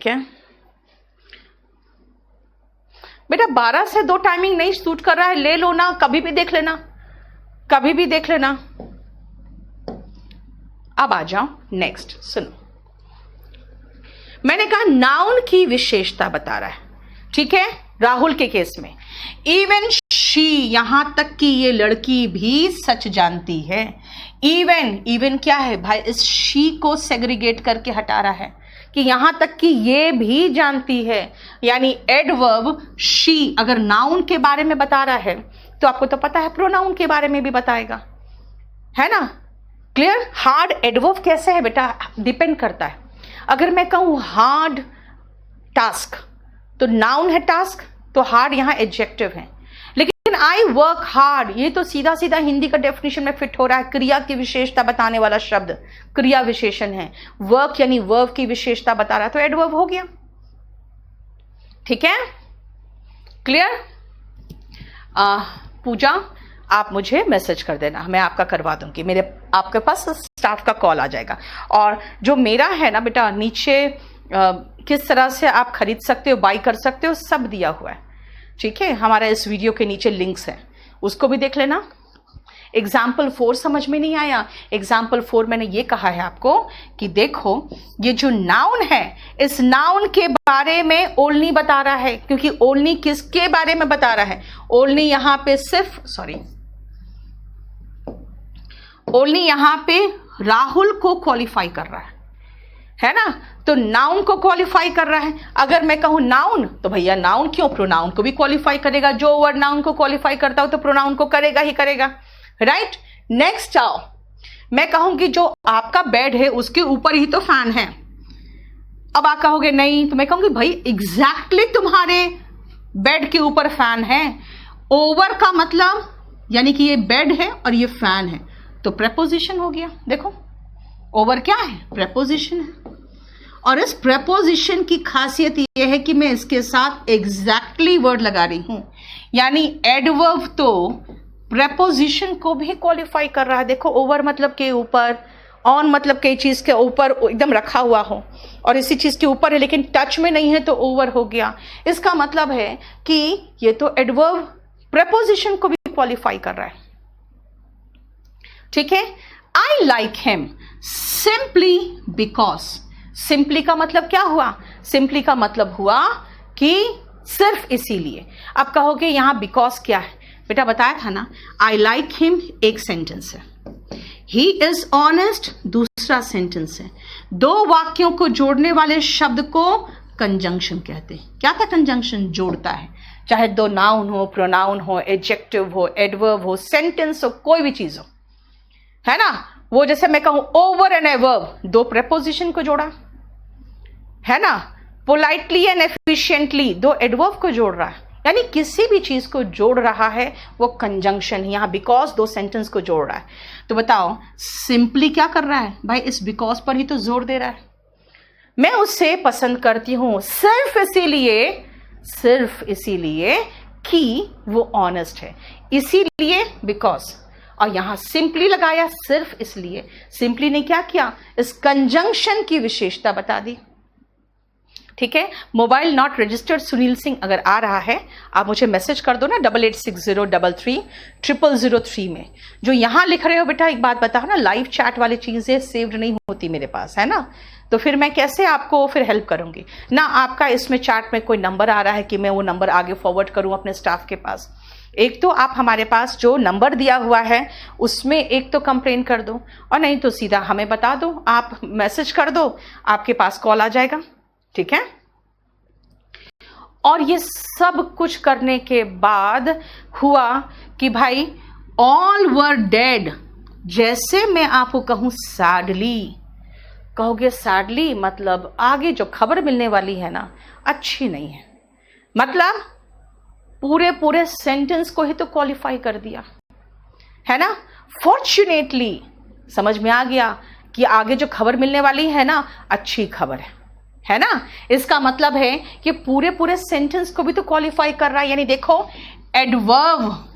ठीक है बेटा, 12 से 2 टाइमिंग नहीं सूट कर रहा है, ले लो ना, कभी भी देख लेना, कभी भी देख लेना। अब आ जाओ नेक्स्ट, सुनो, मैंने कहा नाउन की विशेषता बता रहा है, ठीक है, राहुल के केस में इवन शी, यहां तक कि ये लड़की भी सच जानती है। इवन क्या है भाई, इस शी को सेग्रीगेट करके हटा रहा है कि यहां तक कि ये भी जानती है, यानी एडवर्ब शी अगर नाउन के बारे में बता रहा है तो आपको तो पता है प्रोनाउन के बारे में भी बताएगा, है ना, क्लियर। हार्ड एडवर्ब कैसे है बेटा, डिपेंड करता है। अगर मैं कहूं हार्ड टास्क तो नाउन है टास्क, तो हार्ड यहां एडजेक्टिव है। लेकिन आई वर्क हार्ड, ये तो सीधा सीधा हिंदी का डेफिनेशन में फिट हो रहा है, क्रिया की विशेषता बताने वाला शब्द क्रिया विशेषण है। वर्क यानी वर्ब की विशेषता बता रहा है, तो एडवर्ब हो गया, ठीक है, क्लियर। पूजा, आप मुझे मैसेज कर देना, मैं आपका करवा दूंगी, मेरे आपके पास स्टाफ का कॉल आ जाएगा। और जो मेरा है ना बेटा, नीचे किस तरह से आप खरीद सकते हो, बाई कर सकते हो, सब दिया हुआ है, ठीक है। हमारा इस वीडियो के नीचे लिंक्स हैं, उसको भी देख लेना। एग्जाम्पल 4 समझ में नहीं आया, एग्जाम्पल 4 मैंने ये कहा है आपको कि देखो ये जो नाउन है, इस नाउन के बारे में ओनली बता रहा है, क्योंकि ओनली किसके बारे में बता रहा है, ओनली यहां पे सिर्फ ओनली यहां पे राहुल को क्वालिफाई कर रहा है ना, तो नाउन को क्वालिफाई कर रहा है। अगर मैं कहूं नाउन, तो भैया नाउन क्यों, प्रोनाउन को भी क्वालिफाई करेगा, जो वर्ड नाउन को क्वालिफाई करता हो तो प्रोनाउन को करेगा ही करेगा, राइट। नेक्स्ट आओ, मैं कहूंगी जो आपका बेड है उसके ऊपर ही तो फैन है। अब आप कहोगे नहीं, तो मैं कहूंगी भाई एग्जैक्टली तुम्हारे बेड के ऊपर फैन है। ओवर का मतलब यानी कि ये बेड है और ये फैन है, तो प्रेपोजिशन हो गया। देखो ओवर क्या है, प्रेपोजिशन है, और इस प्रेपोजिशन की खासियत यह है कि मैं इसके साथ एग्जैक्टली वर्ड लगा रही हूं, यानी एडवर्ब तो प्रेपोजिशन को भी क्वालिफाई कर रहा है। देखो ओवर मतलब के ऊपर, ऑन मतलब कई चीज के ऊपर एकदम रखा हुआ हो और इसी चीज के ऊपर है लेकिन टच में नहीं है तो ओवर हो गया। इसका मतलब है कि ये तो एडवर्ब प्रेपोजिशन को भी क्वालिफाई कर रहा है, ठीक है। I like him simply because, simply का मतलब क्या हुआ, सिंपली का मतलब हुआ कि सिर्फ इसीलिए। अब कहोगे यहां बिकॉज क्या है, बेटा बताया था ना, आई लाइक हिम एक सेंटेंस है, ही इज ऑनेस्ट दूसरा सेंटेंस है। 2 वाक्यों को जोड़ने वाले शब्द को कंजंक्शन कहते हैं। क्या था कंजंक्शन, जोड़ता है, चाहे 2 नाउन हो, प्रोनाउन हो, एडजेक्टिव हो, एडवर्ब हो, सेंटेंस हो, कोई भी चीज हो, है ना। वो जैसे मैं कहूं ओवर एंड एवर्ब, 2 प्रेपोजिशन को जोड़ा, है ना। पोलाइटली एंड एफिशिएंटली 2 एडवर्ब को जोड़ रहा है, यानी किसी भी चीज को जोड़ रहा है वो कंजंक्शन। यहां बिकॉज 2 सेंटेंस को जोड़ रहा है, तो बताओ सिंपली क्या कर रहा है भाई, इस बिकॉज पर ही तो जोर दे रहा है। मैं उसे पसंद करती हूं सिर्फ इसीलिए कि वो ऑनेस्ट है, इसीलिए बिकॉज, और यहां सिंपली लगाया सिर्फ इसलिए। सिंपली ने क्या किया, इस कंजंक्शन की विशेषता बता दी, ठीक है। Mobile not registered Sunil Singh अगर आ रहा है, आप मुझे मैसेज कर दो ना 8860333003 में। जो यहां लिख रहे हो बेटा एक बात बताओ ना, लाइव चैट वाली चीजें सेव्ड नहीं होती मेरे पास, है ना, तो फिर मैं कैसे आपको फिर हेल्प करूंगी ना। आपका इसमें चैट में कोई नंबर आ रहा है कि मैं वो नंबर आगे फॉरवर्ड करूं अपने स्टाफ के पास। एक तो आप हमारे पास जो नंबर दिया हुआ है उसमें एक तो कंप्लेन कर दो, और नहीं तो सीधा हमें बता दो, आप मैसेज कर दो, आपके पास कॉल आ जाएगा, ठीक है। और ये सब कुछ करने के बाद हुआ कि भाई ऑल वर डेड, जैसे मैं आपको कहूं सैडली, कहोगे सैडली मतलब आगे जो खबर मिलने वाली है ना अच्छी नहीं है, मतलब पूरे सेंटेंस को ही तो क्वालिफाई कर दिया, है ना। फॉर्चुनेटली समझ में आ गया कि आगे जो खबर मिलने वाली है ना अच्छी खबर है ना। इसका मतलब है कि पूरे सेंटेंस को भी तो क्वालिफाई कर रहा है, यानी देखो एडवर्ब,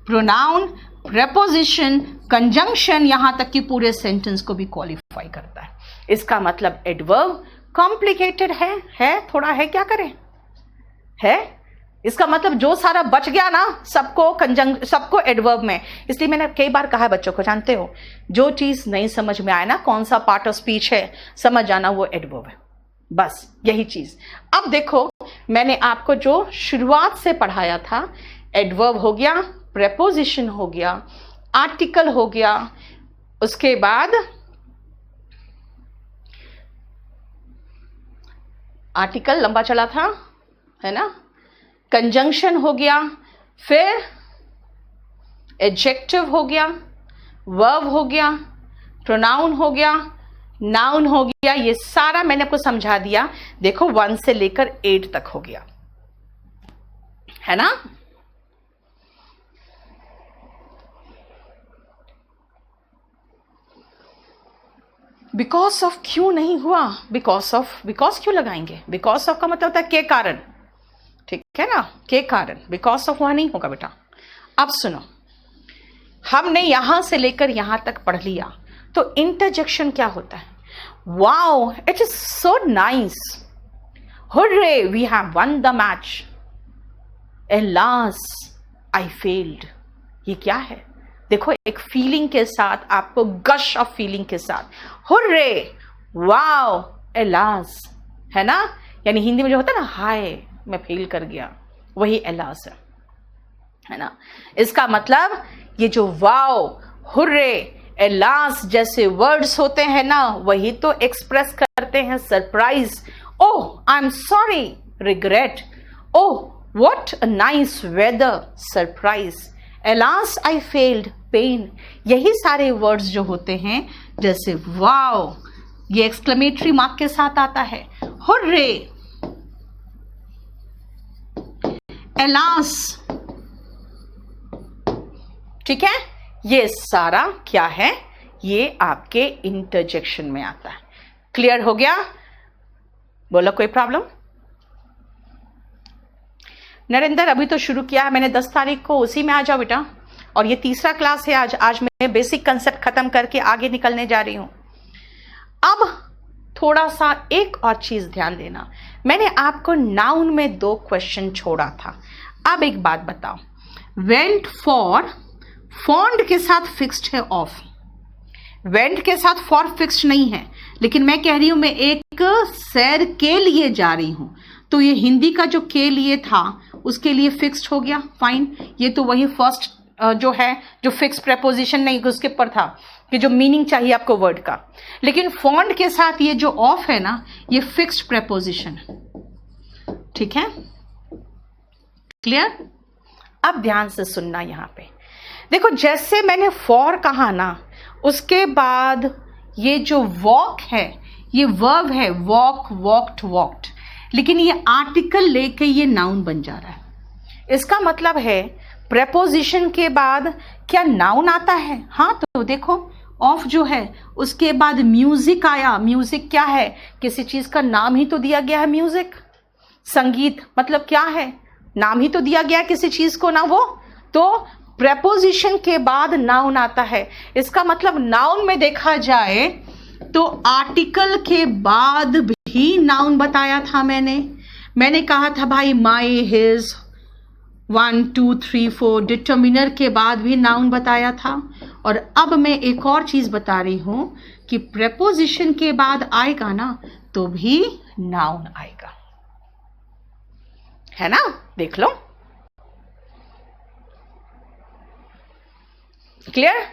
प्रोनाउन, प्रेपोजिशन, कंजंक्शन, यहां तक कि पूरे सेंटेंस को भी क्वालिफाई करता है। इसका मतलब एडवर्ब कॉम्प्लिकेटेड है थोड़ा, है, क्या करें, है। इसका मतलब जो सारा बच गया ना, सबको एडवर्ब में। इसलिए मैंने कई बार कहा है बच्चों को, जानते हो, जो चीज नहीं समझ में आए ना, कौन सा पार्ट ऑफ स्पीच है, समझ जाना वो एडवर्ब है, बस यही चीज। अब देखो, मैंने आपको जो शुरुआत से पढ़ाया था, एडवर्ब हो गया, प्रेपोजिशन हो गया, आर्टिकल हो गया, उसके बाद आर्टिकल लंबा चला था, है ना, कंजंक्शन हो गया, फिर एडजेक्टिव हो गया, वर्ब हो गया, प्रोनाउन हो गया, नाउन हो गया। ये सारा मैंने आपको समझा दिया। देखो 1 से लेकर 8 तक हो गया, है ना। बिकॉज ऑफ क्यों नहीं हुआ, बिकॉज क्यों लगाएंगे, बिकॉज ऑफ का मतलब होता है के कारण, ठीक है ना, के कारण, बिकॉज ऑफ वहां नहीं होगा बेटा। अब सुनो, हमने यहां से लेकर यहां तक पढ़ लिया, तो इंटरजेक्शन क्या होता है? Wow, it is so nice, hurray, we have won the match, alas I failed. ये क्या है? देखो, एक फीलिंग के साथ, आपको गश ऑफ फीलिंग के साथ, हुर्रे, वाओ, एलास, है ना। यानी हिंदी में जो होता है ना, हाय मैं फेल कर गया, वही एलास है ना। इसका मतलब ये जो वाओ, हुर्रे, एलास जैसे वर्ड्स होते हैं ना, वही तो एक्सप्रेस करते हैं surprise, oh I am sorry, regret, oh what a nice weather, surprise, alas I failed, pain. यही सारे वर्ड्स जो होते हैं, जैसे वाओ, ये एक्सक्लेमेटरी मार्क के साथ आता है, हुर्रे, एलास, ठीक है। ये सारा क्या है? ये आपके इंटरजेक्शन में आता है। क्लियर हो गया? बोलो कोई प्रॉब्लम? नरेंद्र, अभी तो शुरू किया है मैंने 10 तारीख को, उसी में आ जाओ बेटा। और ये तीसरा क्लास है आज मैं बेसिक कंसेप्ट खत्म करके आगे निकलने जा रही हूं। अब थोड़ा सा एक और चीज ध्यान देना, मैंने आपको नाउन में 2 क्वेश्चन छोड़ा था। अब एक बात बताओ, वेंट फॉर, फॉन्ड के साथ फिक्स्ड है ऑफ, वेंट के साथ फॉर फिक्स्ड नहीं है, लेकिन मैं कह रही हूं मैं एक सैर के लिए जा रही हूं, तो ये हिंदी का जो के लिए था उसके लिए फिक्स्ड हो गया, फाइन। ये तो वही फर्स्ट जो है, जो फिक्स प्रेपोजिशन नहीं, उसके ऊपर था कि जो मीनिंग चाहिए आपको वर्ड का। लेकिन फॉन्ड के साथ ये जो ऑफ है ना, ये फिक्स्ड प्रेपोजिशन, ठीक है, क्लियर। अब ध्यान से सुनना, यहां पे देखो, जैसे मैंने फॉर कहा ना, उसके बाद ये जो वॉक है, ये वर्ब है, वॉक, वॉक्ड, वॉक्ड, लेकिन ये आर्टिकल लेके ये नाउन बन जा रहा है। इसका मतलब है प्रेपोजिशन के बाद क्या नाउन आता है? हाँ, तो देखो ऑफ जो है उसके बाद म्यूजिक आया। म्यूजिक क्या है? किसी चीज का नाम ही तो दिया गया है, म्यूजिक, संगीत मतलब क्या है? नाम ही तो दिया गया किसी चीज को ना, वो तो प्रेपोजिशन के बाद नाउन आता है। इसका मतलब नाउन में देखा जाए तो आर्टिकल के बाद भी नाउन बताया था मैंने कहा था भाई माई, हिज, 1 2 3 4, डिटर्मिनर के बाद भी नाउन बताया था। और अब मैं एक और चीज बता रही हूं कि प्रेपोजिशन के बाद आएगा ना तो भी नाउन आएगा, है ना। देख लो, क्लियर?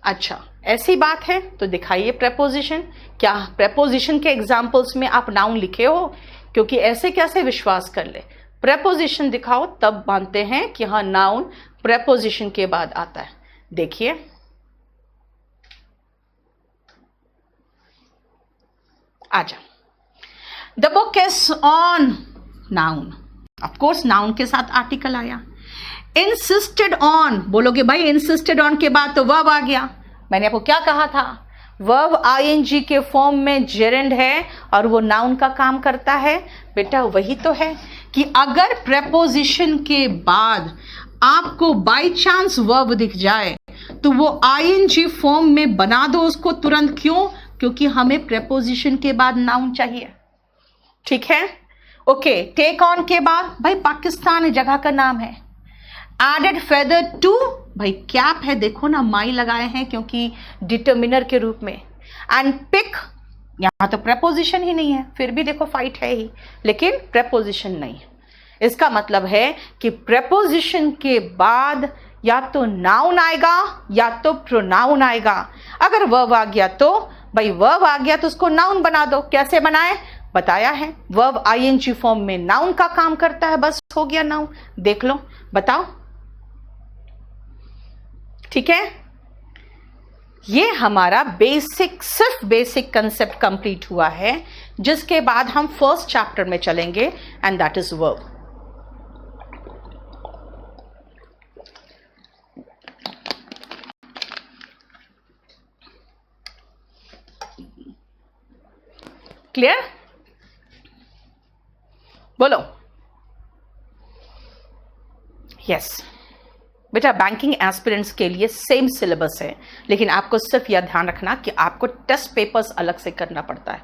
अच्छा, ऐसी बात है तो दिखाइए प्रेपोजिशन। क्या प्रेपोजिशन के एग्जाम्पल्स में आप नाउन लिखे हो? क्योंकि ऐसे कैसे विश्वास कर ले, प्रेपोजिशन दिखाओ तब मानते हैं कि हाँ नाउन प्रेपोजिशन के बाद आता है। देखिए, आजा, the book is on, noun, of course noun के साथ आर्टिकल आया। इंसिस्टेड ऑन, बोलोगे भाई इंसिस्टेड ऑन के बाद तो वर्ब आ गया। मैंने आपको क्या कहा था? वर्ब आईएनजी के फॉर्म में जेरेंड है और वो नाउन का काम करता है। बेटा वही तो है कि अगर प्रेपोजिशन के बाद आपको बाय चांस वर्ब दिख जाए तो वो आईएनजी फॉर्म में बना दो उसको तुरंत। क्यों? क्योंकि हमें प्रेपोजिशन के बाद नाउन चाहिए। ठीक है, ओके। टेक ऑन के बाद भाई पाकिस्तान जगह का नाम है। एडेड फेदर टू, भाई कैप है, देखो ना माई लगाए हैं क्योंकि डिटर्मिनर के रूप में। एंड पिक, यहां तो प्रेपोजिशन ही नहीं है, फिर भी देखो फाइट है ही, लेकिन प्रेपोजिशन नहीं है। इसका मतलब है कि प्रेपोजिशन के बाद या तो नाउन आएगा या तो प्रोनाउन आएगा। अगर वर्ब आ गया तो भाई वर्ब आ गया तो उसको नाउन बना दो। कैसे बनाए बताया है, वर्ब आईएनजी फॉर्म में नाउन का काम करता है, बस हो गया नाउन। देख लो, बताओ, ठीक है। ये हमारा बेसिक, सिर्फ बेसिक कंसेप्ट कंप्लीट हुआ है, जिसके बाद हम फर्स्ट चैप्टर में चलेंगे and that is verb. Clear? बोलो। यस बेटा, बैंकिंग एस्पिरेंट्स के लिए सेम सिलेबस है, लेकिन आपको सिर्फ यह ध्यान रखना कि आपको टेस्ट पेपर्स अलग से करना पड़ता है।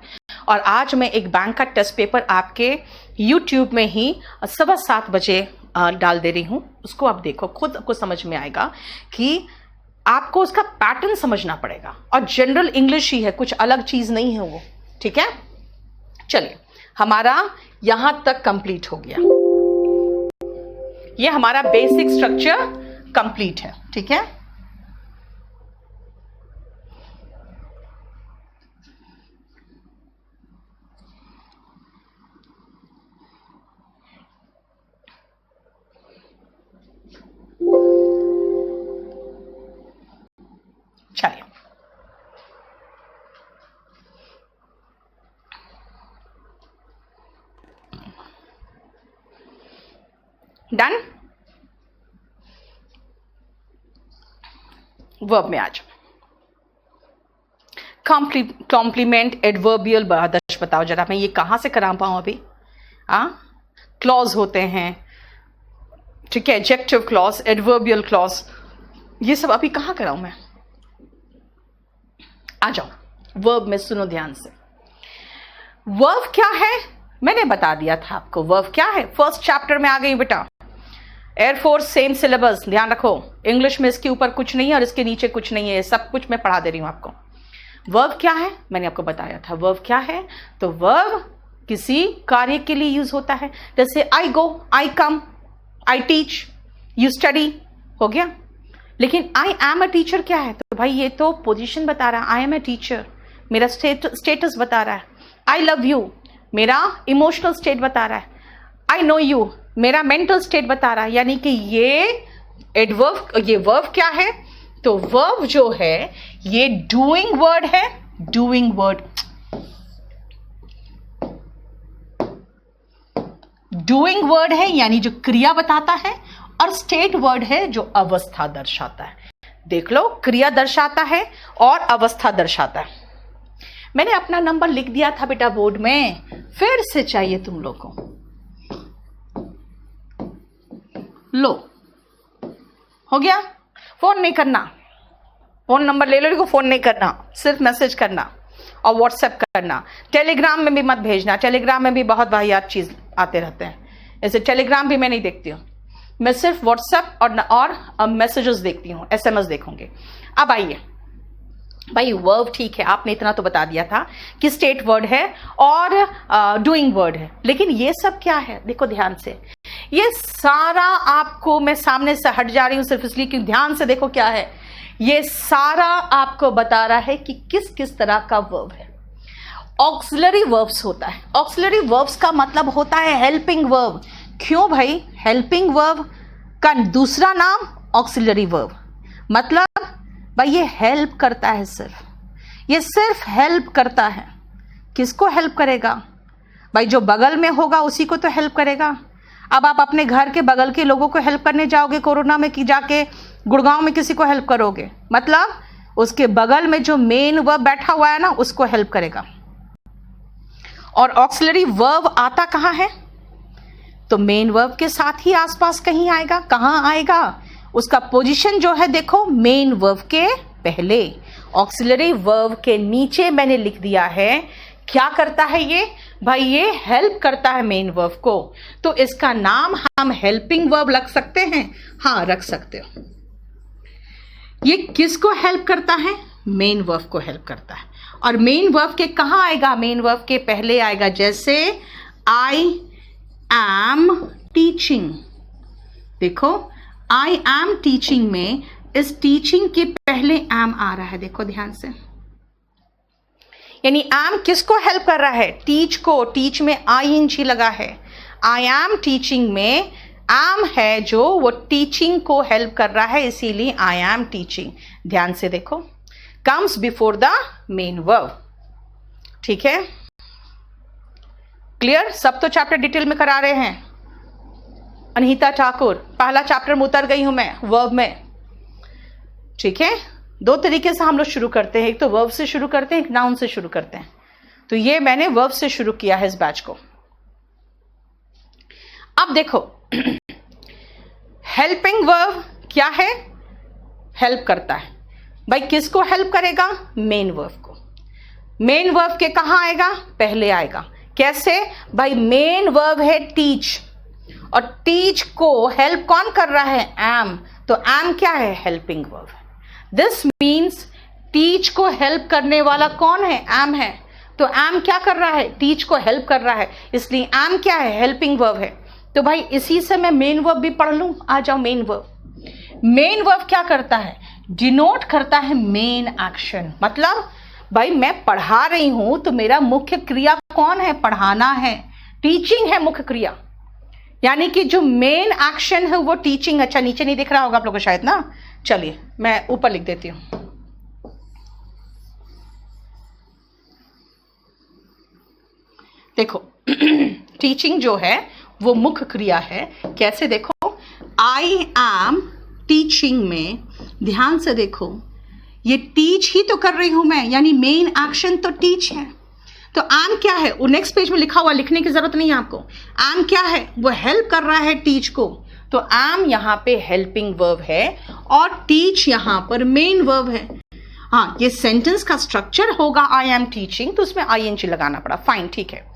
और आज मैं एक बैंक का टेस्ट पेपर आपके YouTube में ही 7:15 बजे डाल दे रही हूं। उसको आप देखो, खुद आपको समझ में आएगा कि आपको उसका पैटर्न समझना पड़ेगा। और जनरल इंग्लिश ही है, कुछ अलग चीज नहीं है वो, ठीक है। चलिए, हमारा यहां तक कंप्लीट हो गया। ये हमारा बेसिक स्ट्रक्चर कंप्लीट है, ठीक है। चलिए, डन। वर्ब में आ जाओ। कॉम्प्लीमेंट, एडवर्बियल, आदर्श बताओ जरा, मैं ये कहां से करा पाऊं अभी? क्लॉज होते हैं, ठीक है, एडजेक्टिव क्लॉज, एडवर्बियल क्लॉज, ये सब अभी कहां कराऊं मैं? आ जाओ वर्ब में, सुनो ध्यान से। वर्ब क्या है मैंने बता दिया था आपको। वर्ब क्या है, फर्स्ट चैप्टर में आ गई बेटा। एयरफोर्स सेम सिलेबस, ध्यान रखो। इंग्लिश में इसके ऊपर कुछ नहीं है और इसके नीचे कुछ नहीं है, सब कुछ मैं पढ़ा दे रही हूं आपको। वर्ब क्या है मैंने आपको बताया था। वर्ब क्या है, तो वर्ब किसी कार्य के लिए यूज होता है। जैसे आई गो, आई कम, आई टीच, यू स्टडी, हो गया। लेकिन आई एम अ टीचर क्या है, तो भाई ये तो पोजीशन बता रहा है, आई एम अ टीचर, मेरा स्टेटस बता रहा है। आई लव यू, मेरा इमोशनल स्टेट बता रहा है। आई नो यू, मेरा मेंटल स्टेट बता रहा है। यानी कि ये एडवर्ब, ये वर्ब क्या है, तो वर्ब जो है ये डूइंग वर्ड है। डूइंग वर्ड, डूइंग वर्ड है यानी जो क्रिया बताता है, और स्टेट वर्ड है जो अवस्था दर्शाता है। देख लो, क्रिया दर्शाता है और अवस्था दर्शाता है। मैंने अपना नंबर लिख दिया था बेटा बोर्ड में, फिर से चाहिए तुम लोग को। लो, हो गया। फोन नहीं करना, फोन नंबर ले लो, फोन नहीं करना, सिर्फ मैसेज करना और व्हाट्सएप करना। टेलीग्राम में भी मत भेजना, टेलीग्राम में भी बहुत वाहियात चीज आते रहते हैं। ऐसे टेलीग्राम भी मैं नहीं देखती हूँ, मैं सिर्फ व्हाट्सएप और मैसेजेस देखती हूँ, SMS देखूंगी। अब आइए भाई, वर्ब ठीक है, आपने इतना तो बता दिया था कि स्टेट वर्ड है और डूइंग वर्ड है, लेकिन ये सब क्या है देखो ध्यान से। ये सारा आपको, मैं सामने से हट जा रही हूं सिर्फ इसलिए कि ध्यान से देखो क्या है। ये सारा आपको बता रहा है कि किस किस तरह का वर्ब है। ऑक्सिलरी वर्ब्स होता है। ऑक्सिलरी वर्ब्स का मतलब होता है हेल्पिंग वर्ब। क्यों भाई? हेल्पिंग वर्ब का दूसरा नाम ऑक्सिलरी वर्ब। मतलब भाई ये हेल्प करता है, ये सिर्फ हेल्प करता है। किसको हेल्प करेगा भाई? जो बगल में होगा उसी को तो हेल्प करेगा। अब आप अपने घर के बगल के लोगों को हेल्प करने जाओगे कोरोना में कि जाके गुड़गांव में किसी को हेल्प करोगे? मतलब उसके बगल में जो मेन वर्ब बैठा हुआ है ना, उसको हेल्प करेगा। और ऑक्सिलरी वर्ब आता कहां है? तो मेन वर्ब के साथ ही आसपास कहीं आएगा। कहां आएगा? उसका पोजीशन जो है देखो, मेन वर्ब के पहले। ऑक्सिलरी वर्ब के नीचे मैंने लिख दिया है क्या करता है ये? भाई ये हेल्प करता है मेन वर्ब को, तो इसका नाम हम हेल्पिंग वर्ब रख सकते हैं? हाँ, रख सकते हो। ये किसको हेल्प करता है? मेन वर्ब को हेल्प करता है। और मेन वर्ब के कहाँ आएगा? मेन वर्ब के पहले आएगा, जैसे आई एम टीचिंग। देखो, आई एम टीचिंग में इस टीचिंग के पहले एम आ रहा है, देखो ध्यान से। यानी एम किसको हेल्प कर रहा है? टीच को। टीच में आईएनजी लगा है। आई एम टीचिंग में एम है जो वो टीचिंग को हेल्प कर रहा है, इसीलिए आई एम टीचिंग। ध्यान से देखो, comes before the main verb. ठीक है, क्लियर? सब तो चैप्टर डिटेल में करा रहे हैं। अनीता ठाकुर, पहला चैप्टर में उतर गई हूं मैं वर्ब में। ठीक है, दो तरीके से हम लोग शुरू करते हैं, एक तो वर्ब से शुरू करते हैं, एक नाउन से शुरू करते हैं। तो ये मैंने वर्ब से शुरू किया है इस बैच को। अब देखो, हेल्पिंग वर्ब क्या है? हेल्प करता है। भाई किसको हेल्प करेगा? मेन वर्ब को। मेन वर्ब के कहां आएगा? पहले आएगा। कैसे? भाई मेन वर्ब है टीच, और टीच को हेल्प कौन कर रहा है? एम। तो एम क्या है? हेल्पिंग वर्ब है। दिस मीन्स टीच को हेल्प करने वाला कौन है? एम है। तो एम क्या कर रहा है? टीच को हेल्प कर रहा है, इसलिए एम क्या है? हेल्पिंग वर्ब है। तो भाई इसी से मैं मेन वर्ब भी पढ़ लूं। आ जाओ, मेन वर्ब। मेन वर्ब क्या करता है? डिनोट करता है मेन एक्शन। मतलब भाई मैं पढ़ा रही हूं तो मेरा मुख्य क्रिया कौन है? पढ़ाना है। टीचिंग है मुख्य क्रिया, यानी कि जो मेन एक्शन है वो टीचिंग। अच्छा, नीचे नहीं दिख रहा होगा आप लोगों को शायद ना, चलिए मैं ऊपर लिख देती हूं। देखो टीचिंग जो है वो मुख्य क्रिया है। कैसे? देखो, आई एम टीचिंग में ध्यान से देखो, ये टीच ही तो कर रही हूं मैं, यानी मेन एक्शन तो टीच है। तो एम क्या है? वो नेक्स्ट पेज में लिखा हुआ, लिखने की जरूरत नहीं है आपको। एम क्या है? वो हेल्प कर रहा है टीच को। तो एम यहां पे हेल्पिंग वर्ब है और टीच यहां पर मेन वर्ब है। हाँ, ये सेंटेंस का स्ट्रक्चर होगा आई एम टीचिंग, तो उसमें आईएनजी लगाना पड़ा। फाइन, ठीक है।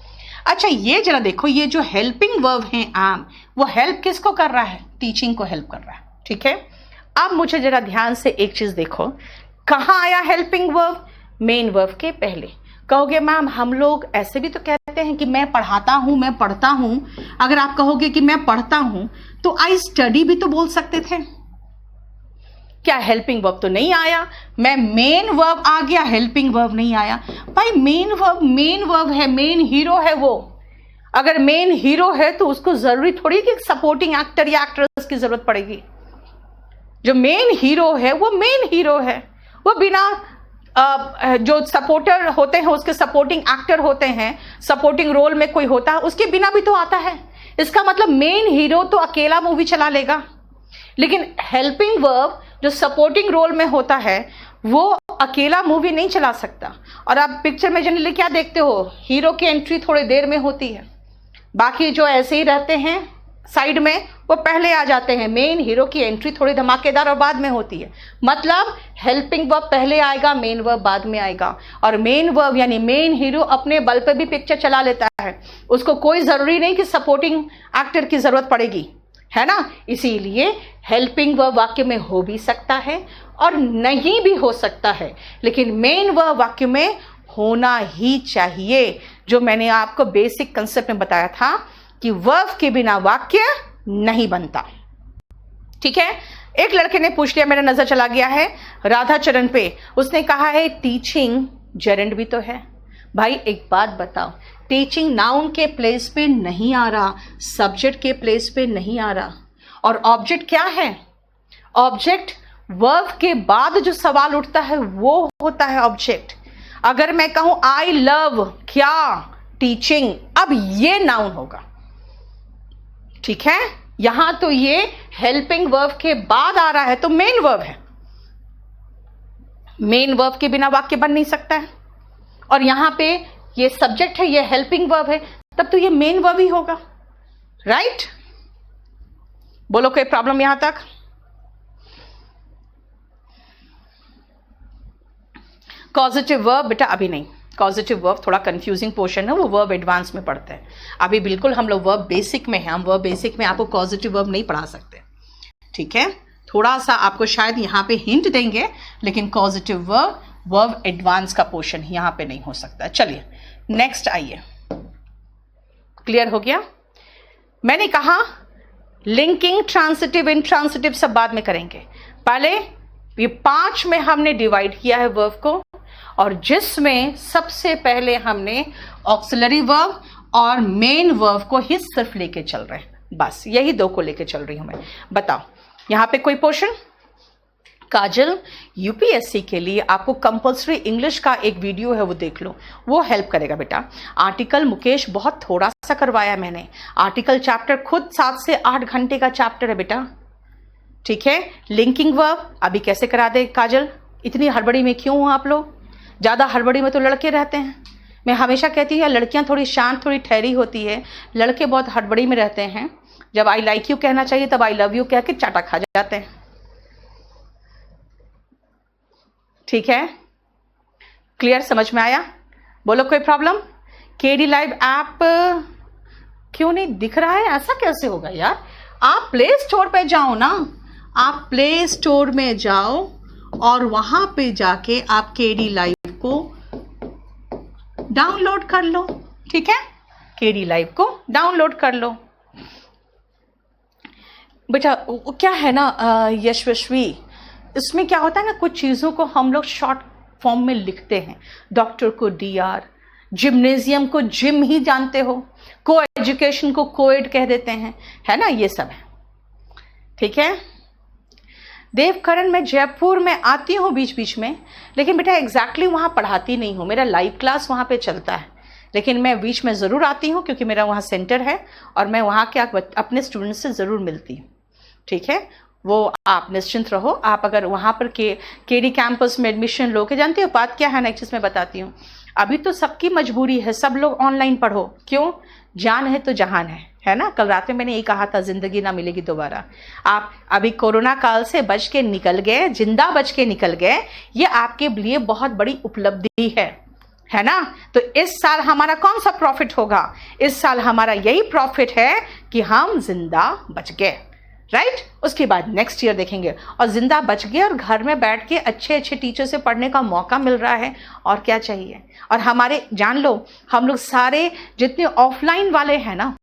अच्छा, ये जरा देखो, ये जो हेल्पिंग वर्ब है एम, वो हेल्प किसको कर रहा है? टीचिंग को हेल्प कर रहा है। ठीक है, अब मुझे जरा ध्यान से एक चीज देखो, कहां आया हेल्पिंग वर्ब? मेन वर्ब के पहले। कहोगे मैम हम लोग ऐसे भी तो कहते हैं कि मैं पढ़ाता हूं, मैं पढ़ता हूं। अगर आप कहोगे कि मैं पढ़ता हूं तो आई स्टडी भी तो बोल सकते थे। क्या हेल्पिंग वर्ब तो नहीं आया? मैं मेन वर्ब आ गया, हेल्पिंग वर्ब नहीं आया। भाई मेन वर्ब है, मेन हीरो है वो। अगर मेन हीरो है तो उसको जरूरी थोड़ी कि सपोर्टिंग एक्टर या एक्ट्रेस की जरूरत पड़ेगी। जो मेन हीरो है वो मेन हीरो है, वो बिना जो सपोर्टर होते हैं उसके सपोर्टिंग एक्टर होते हैं, सपोर्टिंग रोल में कोई होता है उसके बिना भी तो आता है। इसका मतलब मेन हीरो तो अकेला मूवी चला लेगा, लेकिन हेल्पिंग वर्ब जो सपोर्टिंग रोल में होता है वो अकेला मूवी नहीं चला सकता। और आप पिक्चर में जनरली क्या देखते हो? हीरो की एंट्री थोड़ी देर में होती है, बाकी जो ऐसे ही रहते हैं साइड में वो पहले आ जाते हैं। मेन हीरो की एंट्री थोड़ी धमाकेदार और बाद में होती है। मतलब हेल्पिंग वर्ब पहले आएगा, मेन वर्ब बाद में आएगा। और मेन वर्ब यानी मेन हीरो अपने बल पे भी पिक्चर चला लेता है, उसको कोई जरूरी नहीं कि सपोर्टिंग एक्टर की जरूरत पड़ेगी, है ना। इसीलिए हेल्पिंग वर्ब वाक्य में हो भी सकता है और नहीं भी हो सकता है, लेकिन मेन वर्ब वाक्य में होना ही चाहिए। जो मैंने आपको बेसिक कंसेप्ट में बताया था कि वर्ब के बिना वाक्य नहीं बनता। ठीक है, एक लड़के ने पूछ लिया, मेरा नजर चला गया है राधा चरण पे, उसने कहा है टीचिंग जेरेंड भी तो है। भाई एक बात बताओ, टीचिंग नाउन के प्लेस पे नहीं आ रहा, सब्जेक्ट के प्लेस पे नहीं आ रहा, और ऑब्जेक्ट क्या है? ऑब्जेक्ट वर्ब के बाद जो सवाल उठता है वो होता है ऑब्जेक्ट। अगर मैं कहूं आई लव क्या टीचिंग, अब ये नाउन होगा। ठीक है, यहां तो ये हेल्पिंग वर्ब के बाद आ रहा है तो मेन वर्ब है। मेन वर्ब के बिना वाक्य बन नहीं सकता है, और यहां पे ये सब्जेक्ट है, ये हेल्पिंग वर्ब है, तब तो ये मेन वर्ब ही होगा। राइट? बोलो कोई प्रॉब्लम यहां तक? कॉजेटिव वर्ब बेटा अभी नहीं, कॉजेटिव वर्ब थोड़ा कंफ्यूजिंग पोर्शन है, वो वर्ब एडवांस में पढ़ते हैं। अभी बिल्कुल हम लोग वर्ब बेसिक में हैं, हम वर्ब बेसिक में आपको कॉजेटिव वर्ब नहीं पढ़ा सकते, ठीक है। थोड़ा सा आपको शायद यहाँ पे हिंट देंगे, लेकिन कॉजेटिव वर्ब वर्ब एडवांस का पोर्शन यहाँ पे नहीं हो सकता। चलिए नेक्स्ट आइए, क्लियर हो गया। मैंने कहा लिंकिंग, ट्रांसिटिव, इंट्रांसिटिव सब बाद में करेंगे, पहले ये 5 में हमने डिवाइड किया है वर्ब को, और जिसमें सबसे पहले हमने ऑक्सिलरी वर्ब और मेन वर्ब को ही सिर्फ लेके चल रहे हैं, बस यही 2 को लेके चल रही हूं मैं। बताओ यहां पे कोई पोर्शन? काजल, यूपीएससी के लिए आपको कंपल्सरी इंग्लिश का एक वीडियो है, वो देख लो, वो हेल्प करेगा बेटा। आर्टिकल मुकेश बहुत थोड़ा सा करवाया मैंने, आर्टिकल चैप्टर खुद 7 से 8 घंटे का चैप्टर है बेटा, ठीक है। लिंकिंग वर्ब अभी कैसे करा दे काजल, इतनी हड़बड़ी में क्यों हो आप लोग? ज़्यादा हड़बड़ी में तो लड़के रहते हैं। मैं हमेशा कहती हूँ लड़कियाँ थोड़ी शांत, थोड़ी ठहरी होती है, लड़के बहुत हड़बड़ी में रहते हैं। जब आई लाइक यू कहना चाहिए तब आई लव यू कह के चाटा खा जाते हैं, ठीक है। क्लियर, समझ में आया? बोलो कोई प्रॉब्लम? केडी लाइव ऐप क्यों नहीं दिख रहा है? ऐसा कैसे होगा यार? आप प्ले स्टोर पे जाओ ना, आप प्ले स्टोर में जाओ और वहां पे जाके आप केडी लाइव को डाउनलोड कर लो, ठीक है। केडी लाइव को डाउनलोड कर लो बेटा। क्या है ना यशस्वी, इसमें क्या होता है ना, कुछ चीज़ों को हम लोग शॉर्ट फॉर्म में लिखते हैं। डॉक्टर को DR, जिम्नेजियम को जिम ही जानते हो, को एजुकेशन को कोएड कह देते हैं, है ना, ये सब है, ठीक है। देवकरण में जयपुर में आती हूँ बीच बीच में, लेकिन बेटा एग्जैक्टली वहाँ पढ़ाती नहीं हूँ, मेरा लाइव क्लास वहाँ पे चलता है, लेकिन मैं बीच में ज़रूर आती हूँ क्योंकि मेरा वहाँ सेंटर है और मैं वहाँ के अपने स्टूडेंट्स से ज़रूर मिलती हूँ, ठीक है। वो आप निश्चिंत रहो, आप अगर वहाँ पर केडी कैंपस में एडमिशन लोगे, जानती हो बात क्या है ना, एक चीज़ मैं बताती हूँ, अभी तो सबकी मजबूरी है, सब लोग ऑनलाइन पढ़ो, क्यों? जान है तो जहान है ना। कल रात में मैंने यही कहा था, जिंदगी ना मिलेगी दोबारा। आप अभी कोरोना काल से बच के निकल गए, जिंदा बच के निकल गए, ये आपके लिए बहुत बड़ी उपलब्धि है ना। तो इस साल हमारा कौन सा प्रॉफिट होगा? इस साल हमारा यही प्रॉफिट है कि हम जिंदा बच गए, राइट। उसके बाद नेक्स्ट ईयर देखेंगे, और जिंदा बच गए और घर में बैठ के अच्छे अच्छे टीचर से पढ़ने का मौका मिल रहा है, और क्या चाहिए। और हमारे जान लो, हम लोग सारे जितने ऑफलाइन वाले हैं ना,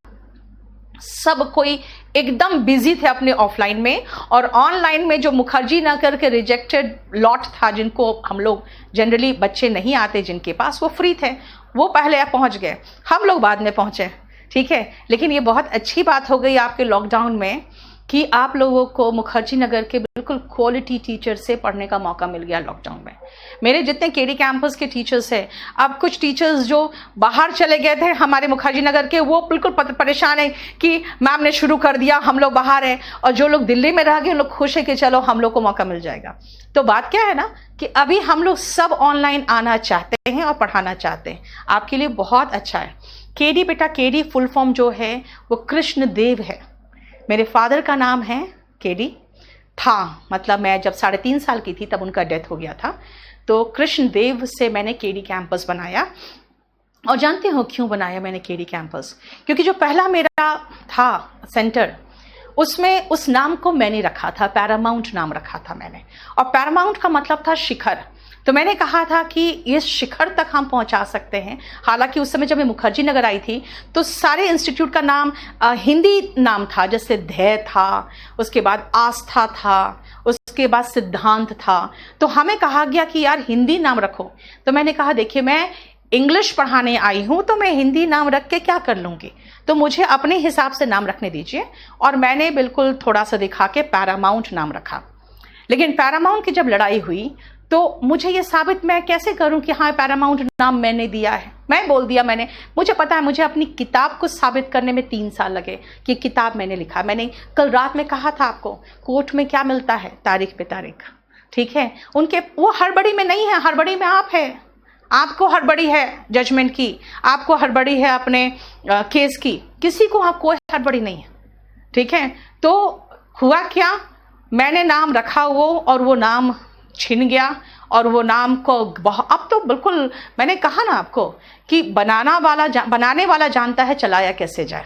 सब कोई एकदम बिजी थे अपने ऑफलाइन में, और ऑनलाइन में जो मुखर्जी नगर के रिजेक्टेड लॉट था, जिनको हम लोग जनरली बच्चे नहीं आते जिनके पास, वो फ्री थे, वो पहले पहुंच गए, हम लोग बाद में पहुंचे, ठीक है। लेकिन ये बहुत अच्छी बात हो गई आपके लॉकडाउन में कि आप लोगों को मुखर्जी नगर के बिल्कुल क्वालिटी टीचर से पढ़ने का मौका मिल गया लॉकडाउन में। मेरे जितने केडी कैंपस के टीचर्स हैं, अब कुछ टीचर्स जो बाहर चले गए थे हमारे मुखर्जी नगर के, वो बिल्कुल परेशान है कि मैम ने शुरू कर दिया, हम लोग बाहर हैं, और जो लोग दिल्ली में रह गए उन लोग खुश है कि चलो हम लोग को मौका मिल जाएगा। तो बात क्या है ना कि अभी हम लोग सब ऑनलाइन आना चाहते हैं और पढ़ाना चाहते हैं, आपके लिए बहुत अच्छा है। केडी बेटा, केडी फुल फॉर्म जो है वो कृष्ण देव है, मेरे फादर का नाम है केडी था, मतलब मैं जब 3.5 साल की थी तब उनका डेथ हो गया था, तो कृष्ण देव से मैंने केडी कैंपस बनाया। और जानते हो क्यों बनाया मैंने केडी कैंपस? क्योंकि जो पहला मेरा था सेंटर, उसमें उस नाम को मैंने रखा था, पैरामाउंट नाम रखा था मैंने, और पैरामाउंट का मतलब था शिखर। तो मैंने कहा था कि ये शिखर तक हम पहुंचा सकते हैं। हालांकि उस समय जब मैं मुखर्जी नगर आई थी तो सारे इंस्टीट्यूट का नाम हिंदी नाम था, जैसे ध्येय था, उसके बाद आस्था था, उसके बाद सिद्धांत था। तो हमें कहा गया कि यार हिंदी नाम रखो। तो मैंने कहा देखिए मैं इंग्लिश पढ़ाने आई हूँ तो मैं हिंदी नाम रख के क्या कर लूँगी, तो मुझे अपने हिसाब से नाम रखने दीजिए। और मैंने बिल्कुल थोड़ा सा दिखा के पैरामाउंट नाम रखा। लेकिन पैरामाउंट की जब लड़ाई हुई तो मुझे ये साबित मैं कैसे करूं कि हाँ पैरामाउंट नाम मैंने दिया है, मैं बोल दिया मैंने। मुझे पता है मुझे अपनी किताब को साबित करने में 3 साल लगे कि किताब मैंने लिखा। मैंने कल रात में कहा था आपको, कोर्ट में क्या मिलता है? तारीख पे तारीख, ठीक है। उनके वो हड़बड़ी में नहीं है, हड़बड़ी में आप है, आपको हड़बड़ी है जजमेंट की, आपको हड़बड़ी है अपने केस की, किसी को आप कोई हड़बड़ी नहीं है, ठीक है। तो हुआ क्या, मैंने नाम रखा वो, और वो नाम छिन गया और वो नाम को अब तो बिल्कुल, मैंने कहा ना आपको कि बनाने वाला जानता है चलाया कैसे जाए।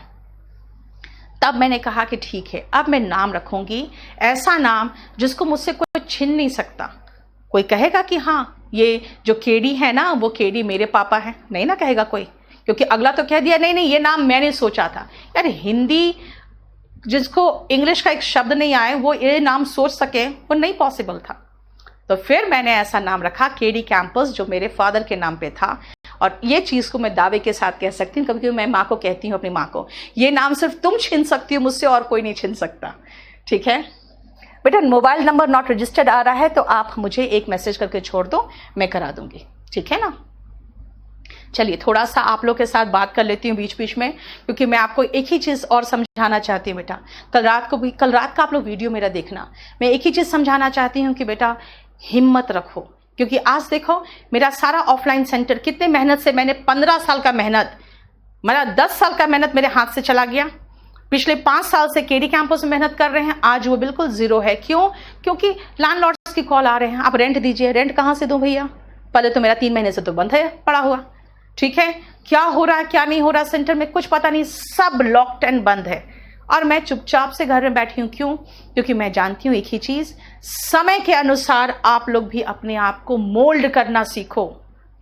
तब मैंने कहा कि ठीक है, अब मैं नाम रखूंगी ऐसा नाम जिसको मुझसे कोई छीन नहीं सकता। कोई कहेगा कि हाँ ये जो केडी है ना, वो केडी मेरे पापा हैं, नहीं ना कहेगा कोई, क्योंकि अगला तो कह दिया नहीं नहीं ये नाम मैंने सोचा था। यार हिंदी जिसको इंग्लिश का एक शब्द नहीं आए वो ये नाम सोच सके, वो नहीं पॉसिबल था। तो फिर मैंने ऐसा नाम रखा केडी कैंपस, जो मेरे फादर के नाम पे था। और ये चीज़ को मैं दावे के साथ कह सकती हूँ, कभी मैं माँ को कहती हूँ, अपनी माँ को, ये नाम सिर्फ तुम छीन सकती हो मुझसे, और कोई नहीं छीन सकता। ठीक है बेटा, मोबाइल नंबर नॉट रजिस्टर्ड आ रहा है तो आप मुझे एक मैसेज करके छोड़ दो, मैं करा दूंगी। ठीक है ना। चलिए थोड़ा सा आप लोग के साथ बात कर लेती हूँ बीच बीच में, क्योंकि मैं आपको एक ही चीज़ और समझाना चाहती हूँ बेटा। कल रात का आप लोग वीडियो मेरा देखना। मैं एक ही चीज़ समझाना चाहती हूँ कि बेटा हिम्मत रखो, क्योंकि आज देखो मेरा सारा ऑफलाइन सेंटर, कितने मेहनत से मैंने 15 साल का मेहनत, मेरा 10 साल का मेहनत मेरे हाथ से चला गया। पिछले 5 साल से केडी कैंपस में मेहनत कर रहे हैं, आज वो बिल्कुल जीरो है। क्यों? क्योंकि लैंडलॉर्ड्स की कॉल आ रहे हैं, आप रेंट दीजिए। रेंट कहाँ से दूं भैया? पहले तो मेरा 3 महीने से तो बंद है पड़ा हुआ। ठीक है, क्या हो रहा है क्या नहीं हो रहा सेंटर में कुछ पता नहीं, सब लॉक्ड एंड बंद है। और मैं चुपचाप से घर में बैठी हूँ। क्यों? क्योंकि मैं जानती हूँ एक ही चीज, समय के अनुसार आप लोग भी अपने आप को मोल्ड करना सीखो।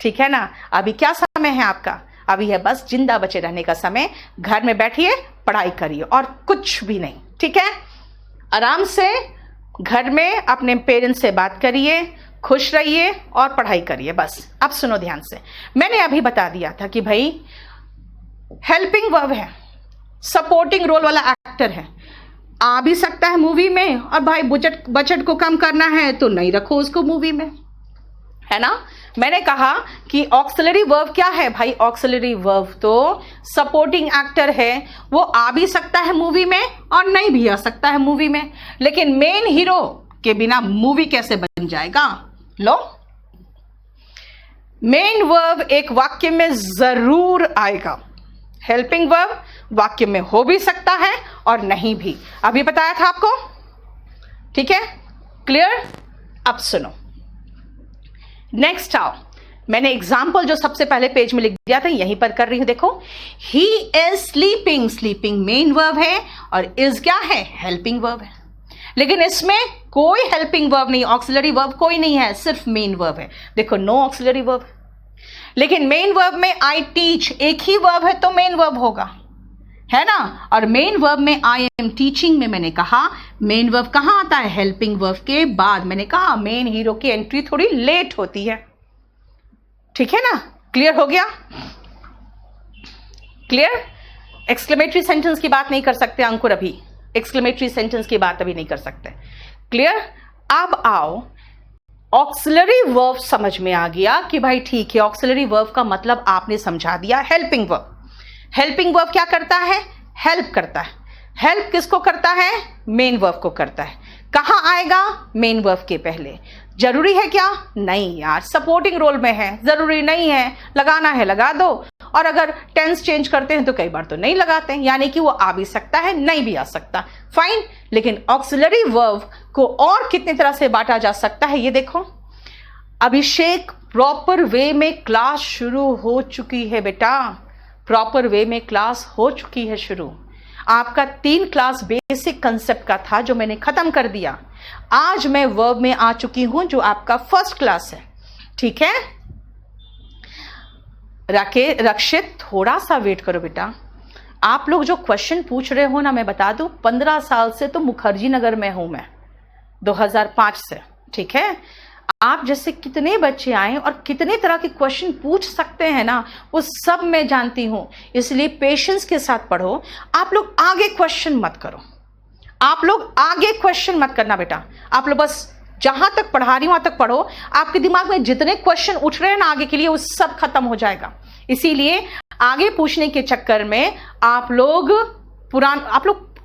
ठीक है ना। अभी क्या समय है आपका? अभी है बस जिंदा बचे रहने का समय। घर में बैठिए, पढ़ाई करिए और कुछ भी नहीं। ठीक है, आराम से घर में अपने पेरेंट्स से बात करिए, खुश रहिए और पढ़ाई करिए बस। अब सुनो ध्यान से, मैंने अभी बता दिया था कि भाई हेल्पिंग वर्ब है, सपोर्टिंग रोल वाला एक्टर है, आ भी सकता है मूवी में। और भाई बजट को कम करना है तो नहीं रखो उसको मूवी में, है ना। मैंने कहा कि ऑक्सिलरी वर्ब क्या है भाई? ऑक्सिलरी वर्ब तो सपोर्टिंग एक्टर है, वो आ भी सकता है मूवी में और नहीं भी आ सकता है मूवी में। लेकिन मेन हीरो के बिना मूवी कैसे बन जाएगा? लो, मेन वर्ब एक वाक्य में जरूर आएगा। हेल्पिंग वर्ब वाक्य में हो भी सकता है और नहीं भी। अभी बताया था आपको। ठीक है, क्लियर? अब सुनो, नेक्स्ट आओ। मैंने एग्जाम्पल जो सबसे पहले पेज में लिख दिया था यहीं पर कर रही हूं। देखो, he is sleeping. Sleeping main verb है और इज क्या है? हेल्पिंग वर्ब है। लेकिन इसमें कोई हेल्पिंग वर्ब नहीं, ऑक्सिलरी वर्ब कोई नहीं है, सिर्फ मेन वर्ब है। देखो, नो ऑक्सिलरी वर्ब। लेकिन मेन वर्ब में आई टीच, एक ही वर्ब है तो मेन वर्ब होगा, है ना। और मेन वर्ब में आई एम टीचिंग में मैंने कहा मेन वर्ब कहां आता है? हेल्पिंग वर्ब के बाद। मैंने कहा मेन हीरो की एंट्री थोड़ी लेट होती है। ठीक है ना, क्लियर हो गया? क्लियर? एक्सक्लेमेटरी सेंटेंस की बात नहीं कर सकते अंकुर अभी, एक्सक्लेमेटरी सेंटेंस की बात अभी नहीं कर सकते। क्लियर? अब आओ, ऑक्सिलरी वर्ब समझ में आ गया कि भाई ठीक है, ऑक्सिलरी वर्ब का मतलब आपने समझा दिया। हेल्पिंग वर्ब, हेल्पिंग वर्ब क्या करता है? हेल्प करता है। हेल्प किसको करता है? मेन वर्ब को करता है। कहां आएगा? मेन वर्ब के पहले। जरूरी है क्या? नहीं यार, सपोर्टिंग रोल में है, जरूरी नहीं है, लगाना है लगा दो। और अगर टेंस चेंज करते हैं तो कई बार तो नहीं लगाते हैं, यानी कि वो आ भी सकता है नहीं भी आ सकता, फाइन। लेकिन ऑक्सिलरी वर्ब को और कितनी तरह से बांटा जा सकता है ये देखो। अभिषेक, प्रॉपर वे में क्लास शुरू हो चुकी है बेटा, प्रॉपर वे में क्लास हो चुकी है शुरू। आपका 3 क्लास बेसिक कंसेप्ट का था जो मैंने खत्म कर दिया। आज मैं वर्ब में आ चुकी हूं जो आपका फर्स्ट क्लास है। ठीक है, रक्षित थोड़ा सा वेट करो बेटा। आप लोग जो क्वेश्चन पूछ रहे हो ना, मैं बता दूं 15 साल से तो मुखर्जी नगर में हूं मैं, 2005 से। ठीक है, आप जैसे कितने बच्चे आए और कितने तरह के क्वेश्चन पूछ सकते हैं ना, वो सब मैं जानती हूं। इसलिए पेशेंस के साथ पढ़ो। आप लोग आगे क्वेश्चन मत करो, आप लोग आगे क्वेश्चन मत करना बेटा। आप लोग बस जहां तक पढ़ा रही हूं वहां तक पढ़ो। आपके दिमाग में जितने क्वेश्चन उठ रहे हैं ना आगे के लिए, वो सब खत्म हो जाएगा। इसीलिए आगे पूछने के चक्कर में आप लोग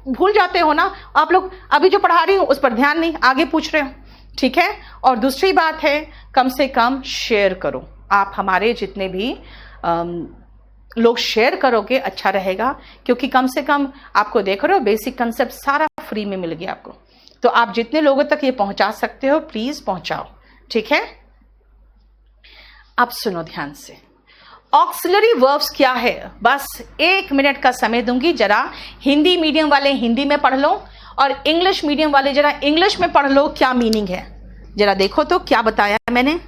भूल जाते हो ना। आप लोग अभी जो पढ़ा रही हूं उस पर ध्यान नहीं, आगे पूछ रहे हो। ठीक है, और दूसरी बात है, कम से कम शेयर करो। आप हमारे जितने भी लोग शेयर करोगे अच्छा रहेगा, क्योंकि कम से कम आपको देख रहे हो बेसिक कंसेप्ट सारा फ्री में मिल गया आपको। तो आप जितने लोगों तक ये पहुंचा सकते हो प्लीज पहुंचाओ। ठीक है, अब सुनो ध्यान से, ऑक्सिलरी वर्ब्स क्या है, बस 1 मिनट का समय दूंगी। जरा हिंदी मीडियम वाले हिंदी में पढ़ लो और इंग्लिश मीडियम वाले जरा इंग्लिश में पढ़ लो क्या मीनिंग है। जरा देखो तो क्या बताया मैंने।